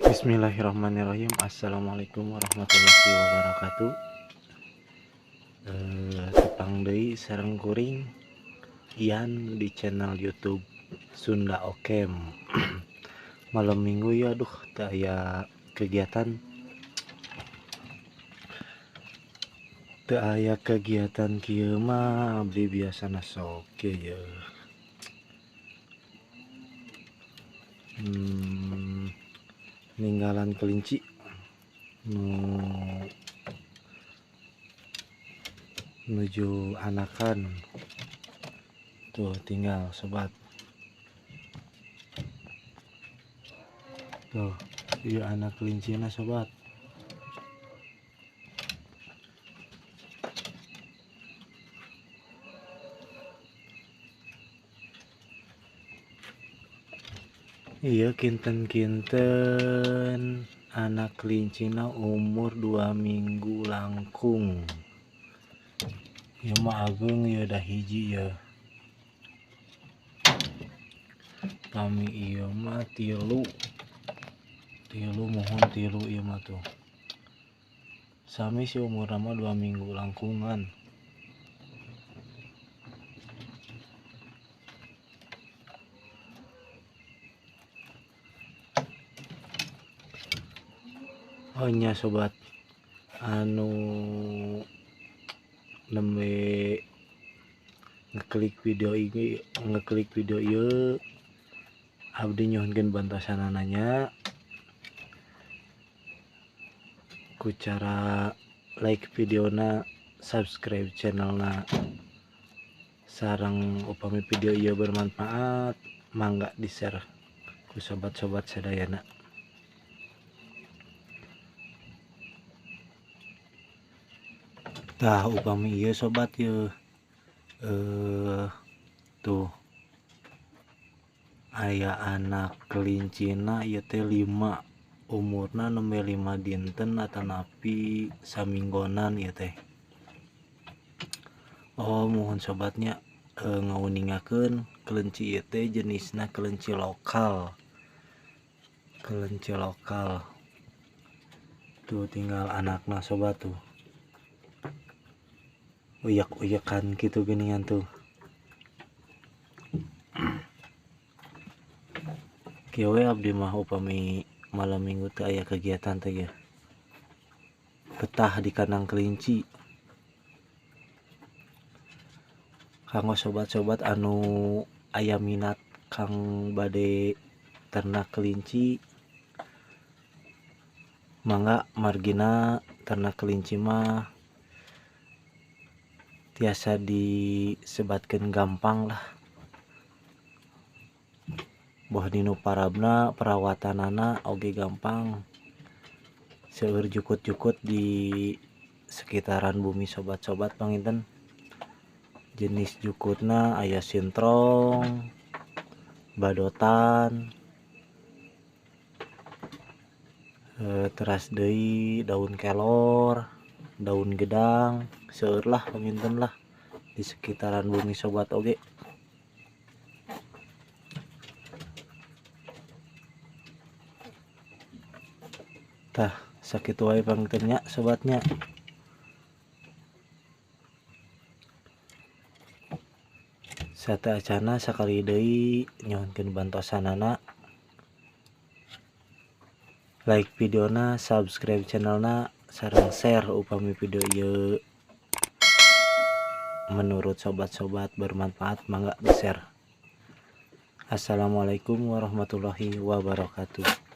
Bismillahirrahmanirrahim. Assalamualaikum warahmatullahi wabarakatuh. Tepang deui sareng kuring Ian di channel YouTube Sunda Okem. Malam minggu ya, aduh teu aya kegiatan. Teu aya kegiatan kieu mah abdi biasana sok ya. Ninggalan kelinci menuju anakan tuh, tinggal sobat tuh, iya anak kelincina sobat. Iya, kinten-kinten anak kelincina umur 2 minggu langkung. Ya mah ageung ya dah hiji ya. Kami iya mah tilu mohon tilu iya mah tuh. Sami sih umur mah 2 minggu langkungan. Oh nya sobat, anu nembe ngeklik video ieu abdi nyohonkeun bantosanana nya ku cara like videona, subscribe channelna, sareng upami video ieu bermanfaat mangga di share ku sobat-sobat sadayana. Tah upami ieu sobat ieu tuh aya anak kelincina ieu teh 5, umurna nembe 5 dinten atanapi saminggonan ieu teh. Oh mohon sobatnya ngauningakeun kelinci ieu teh jenisna kelinci lokal. Tuh tinggal anakna sobat tuh. Uyak-uyakan gitu geningan tuh. Kieu we abdi mah upami malam minggu teh aya kegiatan teh ya. Betah di kandang kelinci. Kanggo sobat-sobat anu aya minat kang bade ternak kelinci, mangga margina ternak kelinci mah tiasa disebatkeun gampang lah. Boh dinu parabna perawatanana oge gampang. Seueur jukut-jukut di sekitaran bumi sobat-sobat panginten. Jenis jukutna aya sintrong, badotan, teras deui daun kelor, daun gedang, seueur lah panginten lah di sekitaran bumi sobat oge. Tah sakitu wae panginten nya sobatnya. Sate acana sakali deui nyohonkeun bantosanana, like videona, subscribe channelna, sareng share upami video ieu menurut sobat-sobat bermanfaat mangga di share. Assalamualaikum warahmatullahi wabarakatuh.